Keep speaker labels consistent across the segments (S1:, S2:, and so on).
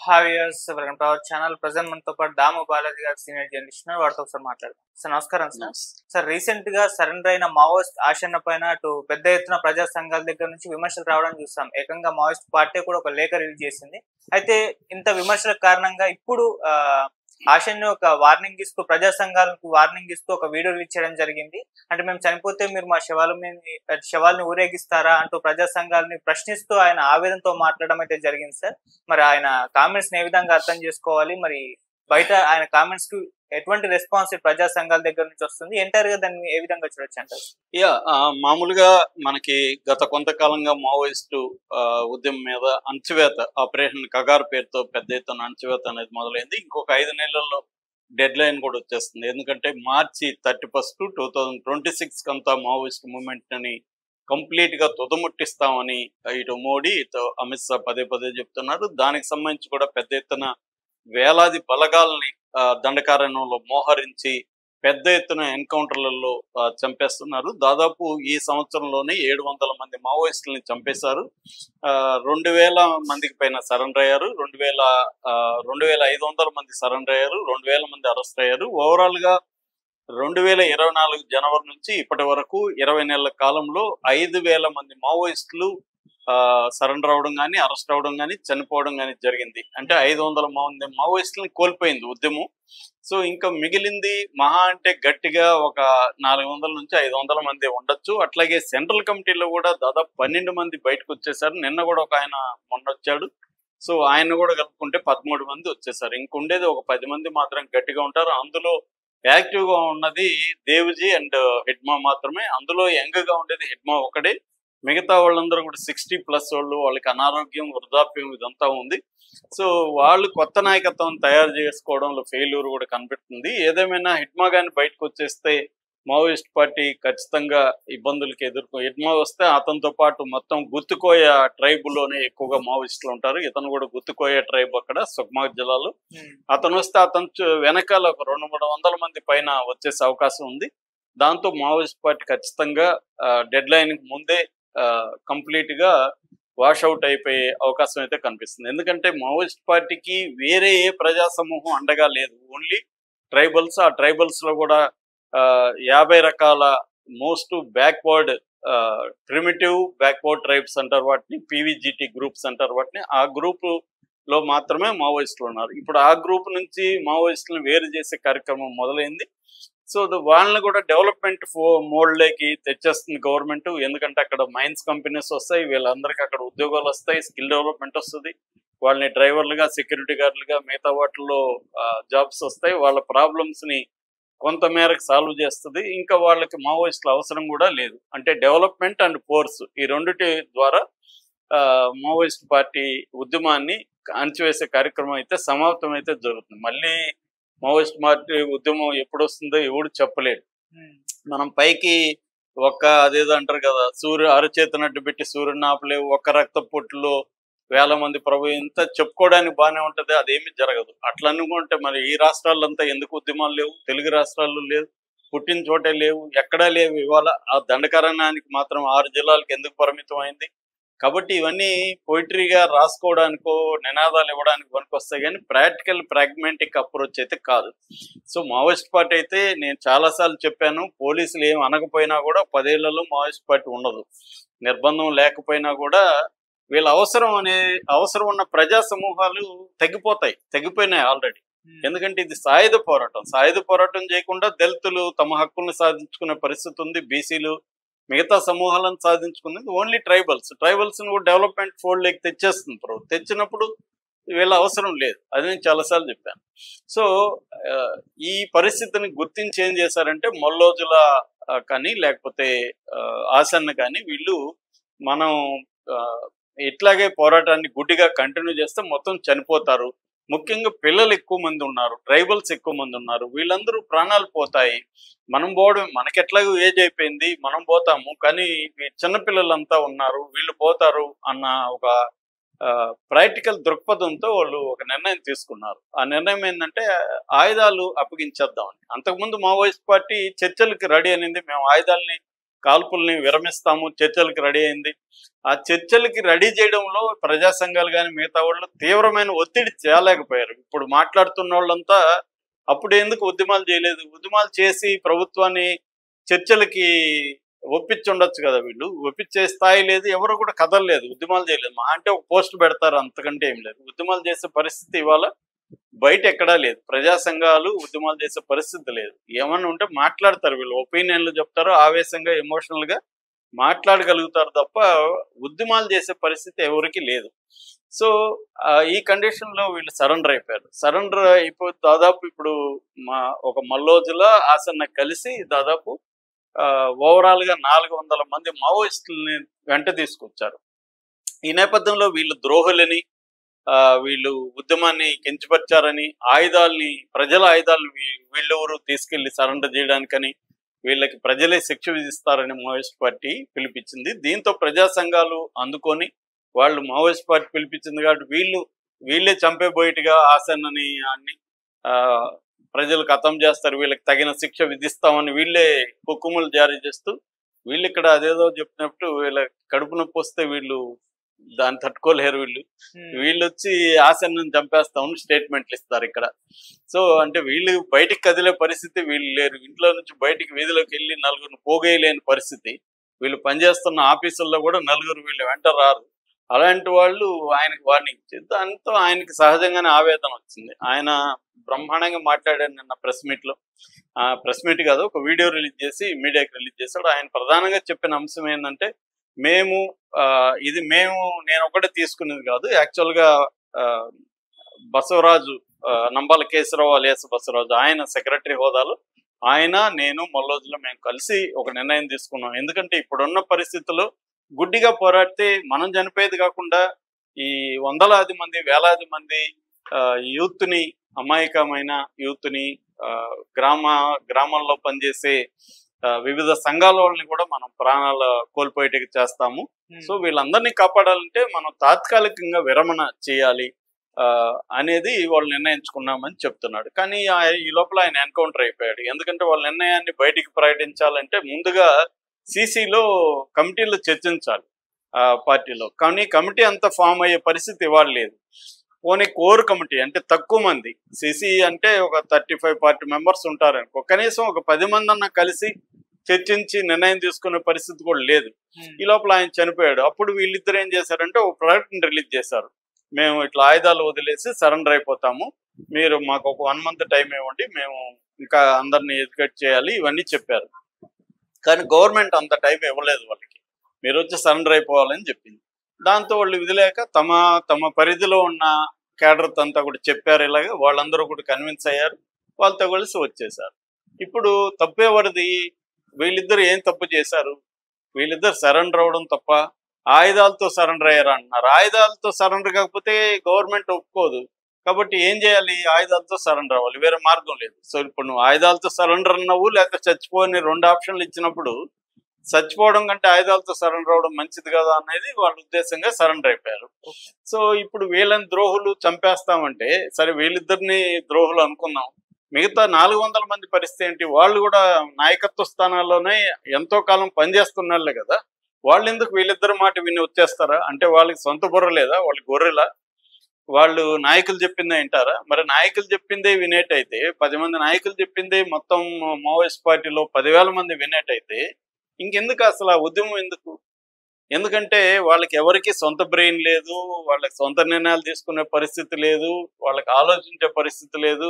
S1: Hi viewers, welcome to our channel. Present మనతో పాటు దాము బాలాజీ గారు, సీనియర్ జర్నలిస్ట్, వారితో ఒకసారి మాట్లాడదాం. సార్ నమస్కారం. సార్ రీసెంట్ గా సరెండర్ అయిన మావోయిస్ట్ ఆశన్న పైన అటు పెద్ద ఎత్తున ప్రజా సంఘాల దగ్గర నుంచి విమర్శలు రావడం చూస్తాం. ఏకంగా మావోయిస్ట్ పార్టీ కూడా ఒక లేఖ రిలీజ్ చేసింది. అయితే ఇంత విమర్శల కారణంగా ఇప్పుడు ఆశన్ని ఒక వార్నింగ్ ఇస్తూ, ప్రజా సంఘాలకు వార్నింగ్ ఇస్తూ ఒక వీడియో రిలీజ్ చేయడం జరిగింది. అంటే మేము చనిపోతే మీరు మా శవాలని ఊరేగిస్తారా అంటూ ప్రజా సంఘాలని ప్రశ్నిస్తూ ఆయన ఆవేదనతో మాట్లాడడం అయితే జరిగింది సార్. మరి ఆయన కామెంట్స్ ఏ విధంగా అర్థం చేసుకోవాలి, మరి బయట ఆయన కామెంట్స్ కి ఎటువంటి రెస్పాన్స్ ప్రజా సంఘాల దగ్గర నుంచి వస్తుంది, ఎంటైర్ గా దాన్ని ఏ విధంగా చూడొచ్చు అంటారు?
S2: మామూలుగా మనకి గత కొంతకాలంగా మావోయిస్టు ఉద్యమం మీద అణచివేత ఆపరేషన్ కగార్ పేరుతో పెద్ద ఎత్తున అణచివేత అనేది మొదలైంది. ఇంకొక 5 నెలల్లో డెడ్ లైన్ కూడా వచ్చేస్తుంది. ఎందుకంటే మార్చి 31 2026 కంతా మావోయిస్ట్ మూవ్మెంట్ అని కంప్లీట్ గా తుదముట్టిస్తామని ఇటు మోడీ ఇటు అమిత్ షా పదే పదే చెప్తున్నారు. దానికి సంబంధించి కూడా పెద్ద ఎత్తున వేలాది బలగాల్ని దండకారణ్యంలో మోహరించి పెద్ద ఎత్తున ఎన్కౌంటర్లలో చంపేస్తున్నారు. దాదాపు ఈ సంవత్సరంలోనే 700 మంది మావోయిస్టులని చంపేశారు. 2000 మందికి పైన సరెండర్ అయ్యారు. 2500 మంది సరెండర్ అయ్యారు. 2000 మంది అరెస్ట్ అయ్యారు. ఓవరాల్ గా 2024 జనవరి నుంచి ఇప్పటి వరకు 20 నెలల కాలంలో 5000 మంది మావోయిస్టులు సరెండర్ అవడం కానీ, అరెస్ట్ అవడం కానీ, చనిపోవడం కానీ జరిగింది. అంటే 500 మంది మావోయిస్టులని కోల్పోయింది ఉద్యమం. సో ఇంకా మిగిలింది మహా అంటే గట్టిగా ఒక 400 నుంచి 500 మంది ఉండొచ్చు. అట్లాగే సెంట్రల్ కమిటీలో కూడా దాదాపు 12 మంది బయటకు వచ్చేసారు. నిన్న కూడా ఒక ఆయన మొన్న వచ్చాడు. సో ఆయన కూడా కలుపుకుంటే 13 మంది వచ్చేసారు. ఇంకుండేది ఒక 10 మంది మాత్రం గట్టిగా ఉంటారు. అందులో యాక్టివ్ గా ఉన్నది దేవ్జీ అండ్ హిడ్మా మాత్రమే. అందులో యంగ్ గా ఉండేది హిడ్మా ఒకడే. మిగతా వాళ్ళందరూ కూడా 60+ వాళ్ళు, వాళ్ళకి అనారోగ్యం, వృద్ధాప్యం ఇదంతా ఉంది. సో వాళ్ళు కొత్త నాయకత్వం తయారు చేసుకోవడంలో ఫెయిల్యూర్ కూడా కనిపెడుతుంది. ఏదేమైనా హిడ్మా కానీ బయటకు వచ్చేస్తే మావోయిస్ట్ పార్టీ ఖచ్చితంగా ఇబ్బందులకి హిడ్మా వస్తే అతనితో పాటు మొత్తం గుత్తుకోయ ట్రైబులోనే ఎక్కువగా మావోయిస్టులు ఉంటారు. ఇతను కూడా గుత్తుకోయ ట్రైబ్ అక్కడ సుక్మా జిల్లాలో. అతను వస్తే అతను వెనకాల ఒక 200-300 మంది పైన వచ్చేసే అవకాశం ఉంది. దాంతో మావోయిస్ట్ పార్టీ ఖచ్చితంగా డెడ్ లైన్ ముందే కంప్లీట్ గా వాషౌట్ అయిపోయే అవకాశం అయితే కనిపిస్తుంది. ఎందుకంటే మావోయిస్ట్ పార్టీకి వేరే ఏ ప్రజా సమూహం అండగా లేదు. Only tribals. ఆ ట్రైబల్స్ లో కూడా 50 రకాల most backward primitive backward tribes అంటారు వాటిని, పీవీజీటీ గ్రూప్స్ అంటారు వాటిని. ఆ గ్రూప్ లో మాత్రమే మావోయిస్టులు ఉన్నారు. ఇప్పుడు ఆ గ్రూప్ నుంచి మావోయిస్టులను వేరు చేసే కార్యక్రమం మొదలైంది. సో వాళ్ళని కూడా డెవలప్మెంట్ మోడ్లోకి తెచ్చేస్తుంది గవర్నమెంట్. ఎందుకంటే అక్కడ మైన్స్ కంపెనీస్ వస్తాయి, వీళ్ళందరికీ అక్కడ ఉద్యోగాలు వస్తాయి, స్కిల్ డెవలప్మెంట్ వస్తుంది, వాళ్ళని డ్రైవర్లుగా, సెక్యూరిటీ గార్డులుగా, మిగతా వాటిల్లో జాబ్స్ వస్తాయి. వాళ్ళ ప్రాబ్లమ్స్ ని కొంత మేరకు సాల్వ్ చేస్తుంది. ఇంకా వాళ్ళకి మావోయిస్టుల అవసరం కూడా లేదు. అంటే డెవలప్మెంట్ అండ్ ఫోర్స్ ఈ రెండిటి ద్వారా మావోయిస్ట్ పార్టీ ఉద్యమాన్ని అణచివేసే కార్యక్రమం అయితే సమాప్తం అయితే జరుగుతుంది. మళ్ళీ మావోయిస్ట్ పార్టీ ఉద్యమం ఎప్పుడు వస్తుందో ఎవడు చెప్పలేడు. మనం పైకి అదేదో అంటారు కదా, అరచేతనట్టు పెట్టి సూర్యుని ఆపలేవు, ఒక్క రక్త పొట్టులో 1000 మంది ప్రభు ఇంత చెప్పుకోవడానికి బాగానే ఉంటది, అదేమి జరగదు. అట్లా అనుకుంటే మరి ఈ రాష్ట్రాలంతా ఎందుకు ఉద్యమాలు లేవు? తెలుగు రాష్ట్రాల్లో లేవు, పుట్టిన చోటే లేవు, ఎక్కడా లేవు. ఇవాళ ఆ దండకారణ్యానికి మాత్రం 6 జిల్లాలకు ఎందుకు పరిమితం అయింది? కాబట్టి ఇవన్నీ పోయిటరీగా రాసుకోవడానికో నినాదాలు ఇవ్వడానికి పనికొస్తాయి, కానీ ప్రాక్టికల్ ప్రాగ్మాటిక్ అప్రోచ్ అయితే కాదు. సో మావోయిస్ట్ పార్టీ అయితే నేను చాలాసార్లు చెప్పాను, పోలీసులు ఏం అనకపోయినా కూడా 10 ఏళ్లలో మావోయిస్ట్ పార్టీ ఉండదు. నిర్బంధం లేకపోయినా కూడా వీళ్ళ అవసరం ఉన్న ప్రజా సమూహాలు తగ్గిపోయినాయి ఆల్రెడీ. ఎందుకంటే ఇది సాయుధ పోరాటం చేయకుండా దళితులు తమ హక్కుల్ని సాధించుకునే పరిస్థితి ఉంది. బీసీలు మిగతా సమూహాలను సాధించుకున్నది ఓన్లీ ట్రైబల్స్ ను డెవలప్మెంట్ ఫోల్డ్ లేక తెచ్చేస్తుంది ప్రభుత్వం. తెచ్చినప్పుడు వీళ్ళ అవసరం లేదు. అది నేను చాలాసార్లు చెప్పాను. సో ఈ పరిస్థితిని గుర్తించి ఏం చేశారంటే మొల్లోజుల కానీ లేకపోతే ఆసన్న కానీ వీళ్ళు మనం ఇట్లాగే పోరాటాన్ని గుడ్డిగా కంటిన్యూ చేస్తే మొత్తం చనిపోతారు. ముఖ్యంగా పిల్లలు ఎక్కువ మంది ఉన్నారు, ట్రైబల్స్ ఎక్కువ మంది ఉన్నారు, వీళ్ళందరూ ప్రాణాలు పోతాయి. మనం పోవడం, మనకెట్లాగో ఏజ్ అయిపోయింది, మనం పోతాము, కానీ చిన్నపిల్లలంతా ఉన్నారు, వీళ్ళు పోతారు అన్న ఒక ప్రాక్టికల్ దృక్పథంతో వాళ్ళు ఒక నిర్ణయం తీసుకున్నారు. ఆ నిర్ణయం ఏంటంటే ఆయుధాలు అప్పగించేద్దామని. అంతకుముందు మావోయిస్ట్ పార్టీ చర్చలకు రెడీ అనింది, మేము ఆయుధాలని కాల్పుల్ని విరమిస్తాము, చర్చలకు రెడీ అయింది. ఆ చర్చలకి రెడీ చేయడంలో ప్రజా సంఘాలు కానీ మిగతా వాళ్ళు తీవ్రమైన ఒత్తిడి చేయలేకపోయారు. ఇప్పుడు మాట్లాడుతున్న వాళ్ళంతా అప్పుడు ఎందుకు ఉద్యమాలు చేయలేదు, ఉద్యమాలు చేసి ప్రభుత్వాన్ని చర్చలకి ఒప్పించుండొచ్చు కదా. వీళ్ళు ఒప్పించే స్థాయి లేదు, ఎవరు కూడా కదలలేదు, ఉద్యమాలు చేయలేదు. మా అంటే ఒక పోస్ట్ పెడతారు, అంతకంటే ఏం లేదు. ఉద్యమాలు చేసే పరిస్థితి ఇవాళ బయట ఎక్కడా లేదు. ప్రజా సంఘాలు ఉద్యమాలు చేసే పరిస్థితి లేదు. ఏమన్నా ఉంటే మాట్లాడతారు, వీళ్ళు ఒపీనియన్లు చెప్తారు, ఆవేశంగా ఎమోషనల్ గా మాట్లాడగలుగుతారు తప్ప ఉద్యమాలు చేసే పరిస్థితి ఎవరికి లేదు. సో ఈ కండిషన్ లో వీళ్ళు సరెండర్ అయిపోయారు. సరెండర్ అయిపోయి దాదాపు ఇప్పుడు ఒక మల్లోజుల ఆసన్న కలిసి దాదాపు ఓవరాల్ గా 400 మంది మావోయిస్టులని వెంట తీసుకొచ్చారు. ఈ నేపథ్యంలో వీళ్ళు ద్రోహులని, వీళ్ళు ఉద్యమాన్ని కించపరిచారని, ఆయుధాలని, ప్రజల ఆయుధాలను వీళ్ళెవరు తీసుకెళ్లి సరెండర్ చేయడానికని, వీళ్ళకి ప్రజలే శిక్ష విధిస్తారని మావోయిస్ట్ పార్టీ పిలిపించింది. దీంతో ప్రజా సంఘాలు అందుకొని వాళ్ళు మావోయిస్ట్ పార్టీ పిలిపించింది కాబట్టి వీళ్ళే చంపేబోయేట్టుగా ఆసన్నని అన్ని ప్రజలు ఖతం చేస్తారు, వీళ్ళకి తగిన శిక్ష విధిస్తామని వీళ్ళే హుకుములు జారీ చేస్తూ, వీళ్ళు ఇక్కడ అదేదో చెప్పినప్పుడు వీళ్ళ కడుపు నొప్పి వస్తే వీళ్ళు దాన్ని తట్టుకోలేరు. వీళ్ళు వచ్చి ఆసన్నని చంపేస్తామని స్టేట్మెంట్లు ఇస్తారు ఇక్కడ. సో అంటే వీళ్ళు బయటికి కదిలే పరిస్థితి వీళ్ళు లేరు. ఇంట్లో నుంచి బయటికి వీధిలోకి వెళ్ళి నలుగురిని పోగేయలేని పరిస్థితి. వీళ్ళు పనిచేస్తున్న ఆఫీసుల్లో కూడా నలుగురు వీళ్ళు వెంట రారు. అలాంటి వాళ్ళు ఆయనకి వార్నింగ్ ఇచ్చారు. దాంతో ఆయనకి సహజంగానే ఆవేదన వచ్చింది. ఆయన బ్రహ్మాండంగా మాట్లాడారు నిన్న ప్రెస్ మీట్ లో. ప్రెస్ మీట్ కాదు, ఒక వీడియో రిలీజ్ చేసి మీడియాకి రిలీజ్ చేశాడు. ఆయన ప్రధానంగా చెప్పిన అంశం ఏంటంటే, నేను ఒకటే తీసుకునేది కాదు, యాక్చువల్ గా బసవరాజు, నంబాల కేశవరావు అలియాస్ బసవరాజు, ఆయన సెక్రటరీ హోదాలో నేను మల్లోజులో మేము కలిసి ఒక నిర్ణయం తీసుకున్నాం. ఎందుకంటే ఇప్పుడున్న పరిస్థితుల్లో గుడ్డిగా పోరాడితే మనం చనిపోయేది కాకుండా ఈ వందలాది మంది, వేలాది మంది యూత్ ని, అమాయకమైన యూత్ ని, గ్రామాల్లో పనిచేసే వివిధ సంఘాల వాళ్ళని కూడా మనం ప్రాణాలు కోల్పోయేట్టుగా చేస్తాము. సో వీళ్ళందరినీ కాపాడాలంటే మనం తాత్కాలికంగా విరమణ చేయాలి అనేది వాళ్ళు నిర్ణయించుకున్నామని చెప్తున్నాడు. కానీ ఈ లోపల ఆయన ఎన్కౌంటర్ అయిపోయాడు. ఎందుకంటే వాళ్ళ నిర్ణయాన్ని బయటికి ప్రకటించాలంటే ముందుగా సిసిలో కమిటీలో చర్చించాలి పార్టీలో. కానీ కమిటీ అంతా ఫామ్ అయ్యే పరిస్థితి ఇవాళ లేదు. పోనీ కోర్ కమిటీ అంటే తక్కువ మంది, సిసి అంటే ఒక 35-40 మెంబర్స్ ఉంటారు, కనీసం ఒక 10 మంది అన్న కలిసి చర్చించి నిర్ణయం తీసుకునే పరిస్థితి కూడా లేదు. ఈ లోపల ఆయన చనిపోయాడు. అప్పుడు వీళ్ళిద్దరు ఏం చేశారంటే ఒక ప్రకటన రిలీజ్ చేశారు, మేము ఇట్లా ఆయుధాలు వదిలేసి సరెండర్ అయిపోతాము, మీరు మాకు ఒక 1 మంత్ టైం ఇవ్వండి, మేము ఇంకా అందరినీ ఎడ్యుకేట్ చేయాలి, ఇవన్నీ చెప్పారు. కానీ గవర్నమెంట్ అంత టైం ఇవ్వలేదు వాళ్ళకి, మీరు వచ్చి సరెండర్ అయిపోవాలని చెప్పింది. దాంతో వాళ్ళు విధిలేక తమ పరిధిలో ఉన్న క్యాడర్ అంతా కూడా చెప్పారు ఇలాగే, వాళ్ళందరూ కూడా కన్విన్స్ అయ్యారు, వాళ్ళతో కలిసి వచ్చేసారు. ఇప్పుడు తప్పేవరిది? వీళ్ళిద్దరు ఏం తప్పు చేశారు? వీళ్ళిద్దరు సరెండర్ అవ్వడం తప్ప ఆయుధాలతో సరెండర్ అయ్యారు అంటున్నారు. ఆయుధాలతో సరెండర్ కాకపోతే గవర్నమెంట్ ఒప్పుకోదు, కాబట్టి ఏం చేయాలి? ఆయుధాలతో సరెండర్ అవ్వాలి, వేరే మార్గం లేదు. సో ఇప్పుడు నువ్వు ఆయుధాలతో సరెండర్ అన్నావు, లేకపోతే చచ్చిపోని 2 ఆప్షన్లు ఇచ్చినప్పుడు చచ్చిపోవడం కంటే ఆయుధాలతో సరెండర్ అవ్వడం మంచిది కదా అనేది వాళ్ళ ఉద్దేశంగా సరెండర్ అయిపోయారు. సో ఇప్పుడు వీళ్ళని ద్రోహులు చంపేస్తామంటే సరే, వీళ్ళిద్దరిని ద్రోహులు అనుకుందాం, మిగతా 400 మంది పరిస్థితి ఏంటి? వాళ్ళు కూడా నాయకత్వ స్థానాల్లోనే ఎంతో కాలం పనిచేస్తున్నాళ్లే కదా, వాళ్ళు ఎందుకు వీళ్ళిద్దరు మాట విని వచ్చేస్తారా? అంటే వాళ్ళకి సొంత బుర్ర లేదా? వాళ్ళు గొర్రెలా? వాళ్ళు నాయకులు చెప్పిందే వింటారా? మరి నాయకులు చెప్పిందే వినేటైతే, 10 మంది నాయకులు చెప్పిందే మొత్తం మావోయిస్ట్ పార్టీలో 10,000 మంది వినేటైతే ఇంకెందుకు అసలు ఆ ఉద్యమం ఎందుకు? ఎందుకంటే వాళ్ళకి ఎవరికి సొంత బ్రెయిన్ లేదు, వాళ్ళకి సొంత నిర్ణయాలు తీసుకునే పరిస్థితి లేదు, వాళ్ళకి ఆలోచించే పరిస్థితి లేదు.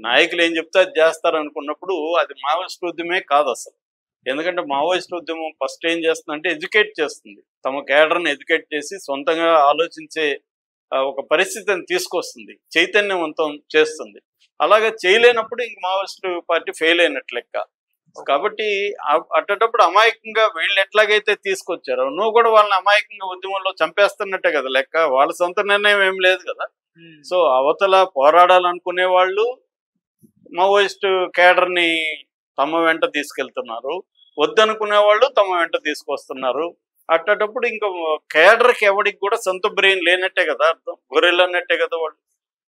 S2: నాయకులు ఏం చెప్తే అది చేస్తారు అనుకున్నప్పుడు అది మావోయిస్ట్ ఉద్యమే కాదు అసలు. ఎందుకంటే మావోయిస్ట్ ఉద్యమం ఫస్ట్ ఏం చేస్తుందంటే ఎడ్యుకేట్ చేస్తుంది, తమ కేడర్ని ఎడ్యుకేట్ చేసి సొంతంగా ఆలోచించే ఒక పరిస్థితిని తీసుకొస్తుంది, చైతన్యవంతం చేస్తుంది. అలాగే చేయలేనప్పుడు ఇంక మావోయిస్ట్ పార్టీ ఫెయిల్ అయినట్లు లెక్క. కాబట్టి అట్టేటప్పుడు అమాయకంగా వీళ్ళు ఎట్లాగైతే తీసుకొచ్చారో నువ్వు కూడా వాళ్ళని అమాయకంగా ఉద్యమంలో చంపేస్తున్నట్టే కదా లెక్క. వాళ్ళ సొంత నిర్ణయం ఏం లేదు కదా. సో అవతల పోరాడాలనుకునే వాళ్ళు మావోయిస్ట్ కేడర్ని తమ వెంట తీసుకెళ్తున్నారు, వద్దనుకునే వాళ్ళు తమ వెంట తీసుకొస్తున్నారు. అట్టేటప్పుడు ఇంకా కేడర్కి ఎవడికి కూడా సొంత బ్రెయిన్ లేనట్టే కదా అర్థం, గొర్రెలు అన్నట్టే కదా వాళ్ళు.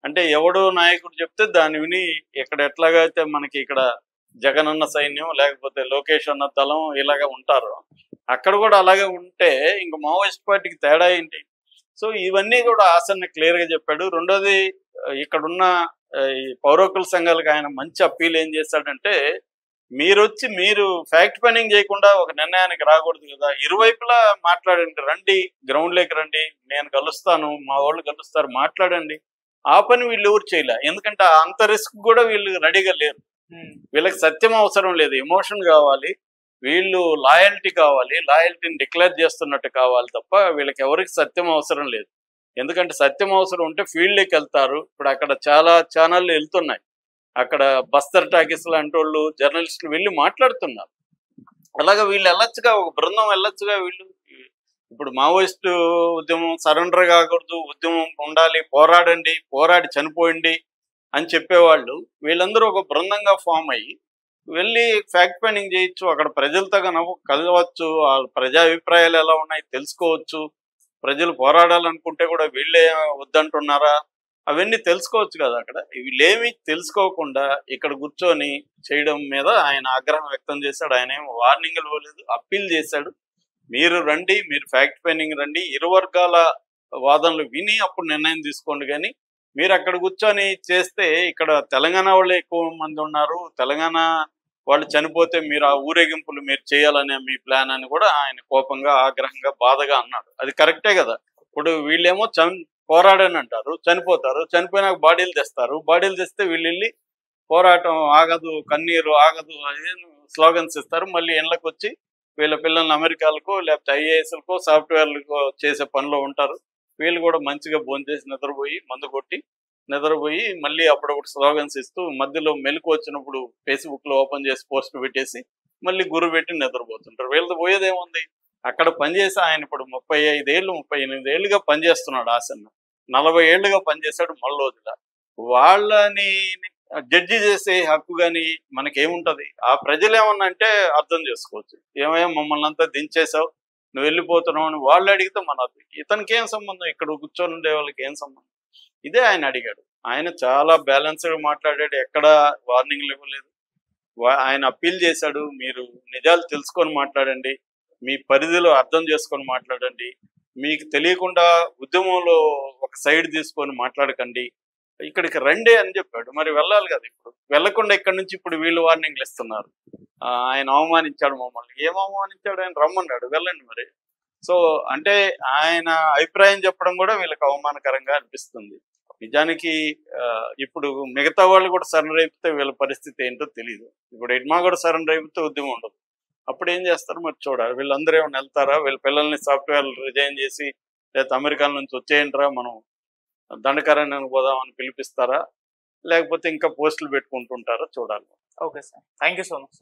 S2: అంటే ఎవడో నాయకుడు చెప్తే దాన్ని విని ఇక్కడ ఎట్లాగైతే మనకి ఇక్కడ జగన్ అన్న సైన్యం లేకపోతే లోకేష్ అన్న దళం ఇలాగ ఉంటారు, అక్కడ కూడా అలాగే ఉంటే ఇంక మావోయిస్ట్ పార్టీకి తేడా ఏంటి? సో ఇవన్నీ కూడా ఆసన్న క్లియర్ గా చెప్పాడు. రెండోది ఇక్కడున్న ఈ పౌర హక్కుల సంఘాలకు ఆయన మంచి అప్పీల్ ఏం చేశాడంటే, మీరు ఫ్యాక్ట్ ఫైండింగ్ చేయకుండా ఒక నిర్ణయానికి రాకూడదు కదా, ఇరువైపులా మాట్లాడండి, రండి గ్రౌండ్ లేకి రండి, నేను కలుస్తాను, మా వాళ్ళు కలుస్తారు, మాట్లాడండి. ఆ పని వీళ్ళు ఎవరు చేయలే. ఎందుకంటే అంత రిస్క్ కూడా వీళ్ళు రెడీగా లేరు. వీళ్ళకి సత్యం అవసరం లేదు, ఎమోషన్ కావాలి, వీళ్ళు లాయల్టీ కావాలి, లాయల్టీని డిక్లేర్ చేస్తున్నట్టు కావాలి తప్ప వీళ్ళకి ఎవరికి సత్యం అవసరం లేదు. ఎందుకంటే సత్యం అవసరం ఉంటే ఫీల్డ్లోకి వెళ్తారు. ఇప్పుడు అక్కడ చాలా ఛానళ్ళు వెళ్తున్నాయి, అక్కడ బస్తర్ టాకీస్ లాంటి వాళ్ళు జర్నలిస్టులు వెళ్ళి మాట్లాడుతున్నారు. అలాగే వీళ్ళు వెళ్ళొచ్చుగా, ఒక బృందం వెళ్ళొచ్చుగా. వీళ్ళు ఇప్పుడు మావోయిస్టు ఉద్యమం సరెండర్ కాకూడదు, ఉద్యమం ఉండాలి, పోరాడండి, పోరాడి చనిపోయండి అని చెప్పేవాళ్ళు వీళ్ళందరూ ఒక బృందంగా ఫామ్ అయ్యి వెళ్ళి ఫ్యాక్ట్ ఫైండింగ్ చేయొచ్చు, అక్కడ ప్రజలతో కలవచ్చు, వాళ్ళ ప్రజా అభిప్రాయాలు ఎలా ఉన్నాయి తెలుసుకోవచ్చు, ప్రజలు పోరాడాలనుకుంటే కూడా వీళ్ళే వద్దంటున్నారా అవన్నీ తెలుసుకోవచ్చు కదా. అక్కడ వీళ్ళేమి తెలుసుకోకుండా ఇక్కడ కూర్చొని చేయడం మీద ఆయన ఆగ్రహం వ్యక్తం చేశాడు. ఆయన ఏమో వార్నింగ్లు ఇవ్వలేదు, అప్పీల్ చేశాడు, మీరు రండి, మీరు ఫ్యాక్ట్ ఫైండింగ్ రండి, ఇరు వర్గాల వాదనలు విని అప్పుడు నిర్ణయం తీసుకోండి. కానీ మీరు అక్కడ కూర్చొని చేస్తే ఇక్కడ తెలంగాణ వాళ్ళు ఎక్కువ మంది ఉన్నారు, తెలంగాణ వాళ్ళు చనిపోతే మీరు ఆ ఊరేగింపులు మీరు చేయాలనే మీ ప్లాన్ అని కూడా ఆయన కోపంగా, ఆగ్రహంగా, బాధగా అన్నాడు. అది కరెక్టే కదా. ఇప్పుడు వీళ్ళేమో పోరాడని అంటారు, చనిపోతారు, చనిపోయినాక బాడీలు తెస్తారు, బాడీలు తెస్తే వీళ్ళు వెళ్ళి పోరాటం ఆగదు, కన్నీరు ఆగదు అదే స్లోగన్స్ ఇస్తారు. మళ్ళీ ఇళ్ళకి వచ్చి వీళ్ళ పిల్లల్ని అమెరికాలకో లేకపోతే ఐఏఎస్లకో సాఫ్ట్వేర్లకో చేసే పనిలో ఉంటారు. వీళ్ళు కూడా మంచిగా భోంచేసి నిద్రపోయి, మందు కొట్టి నిద్రపోయి మళ్ళీ అప్పుడప్పుడు స్లోగన్స్ ఇస్తూ మధ్యలో మెలకు వచ్చినప్పుడు ఫేస్బుక్లో ఓపెన్ చేసి పోస్ట్ పెట్టేసి మళ్ళీ గురు పెట్టి నిద్రపోతుంటారు. వీళ్ళతో పోయేదేముంది? అక్కడ పనిచేసి ఆయన ఇప్పుడు 38 ఏళ్ళుగా పనిచేస్తున్నాడు. ఆసన్న 40 ఏళ్ళుగా పనిచేశాడు మళ్ళోదిలా. వాళ్ళని జడ్జి చేసే హక్కు కానీ మనకేముంటది? ఆ ప్రజలు ఏమన్నా అంటే అర్థం చేసుకోవచ్చు, ఏమయ్యా మమ్మల్ని అంతా దించేసావు, నువ్వు వెళ్ళిపోతున్నావు అని వాళ్ళు అడిగితే ఇతనికి ఏం సంబంధం, ఇక్కడ కూర్చొని ఉండే వాళ్ళకి ఏం సంబంధం? ఇదే ఆయన అడిగాడు. ఆయన చాలా బ్యాలెన్స్డ్గా మాట్లాడాడు, ఎక్కడ వార్నింగ్లు ఇవ్వలేదు. ఆయన అప్పీల్ చేశాడు, మీరు నిజాలు తెలుసుకొని మాట్లాడండి, మీ పరిధిలో అర్థం చేసుకొని మాట్లాడండి, మీకు తెలియకుండా ఉద్యమంలో ఒక సైడ్ తీసుకొని మాట్లాడకండి, ఇక్కడికి రండి అని చెప్పాడు. మరి వెళ్ళాలి కదా. ఇప్పుడు వెళ్ళకుండా ఇక్కడ నుంచి ఇప్పుడు వీళ్ళు వార్నింగ్లు ఇస్తున్నారు. ఆయన అవమానించాడు మమ్మల్ని. ఏం అవమానించాడు? ఆయన రమ్మన్నాడు, వెళ్ళండి మరి. సో అంటే ఆయన అభిప్రాయం చెప్పడం కూడా వీళ్ళకి అవమానకరంగా అనిపిస్తుంది. నిజానికి ఇప్పుడు మిగతా వాళ్ళు కూడా సరెండర్ అయిపోతే వీళ్ళ పరిస్థితి ఏంటో తెలియదు. ఇప్పుడు ఎడ్మా కూడా సరెండర్ అయిపోతే ఉద్యమం ఉండదు. అప్పుడు ఏం చేస్తారు మరి చూడాలి. వీళ్ళందరూ ఏమైనా వెళ్తారా? వీళ్ళ పిల్లల్ని సాఫ్ట్వేర్ రిజైన్ చేసి లేకపోతే అమెరికా నుంచి వచ్చేయంటారా, మనం దండకారణ్యానికి పోదామని పిలిపిస్తారా, లేకపోతే ఇంకా పోస్టులు పెట్టుకుంటుంటారా చూడాలి.
S1: Okay sir, thank you so much sir.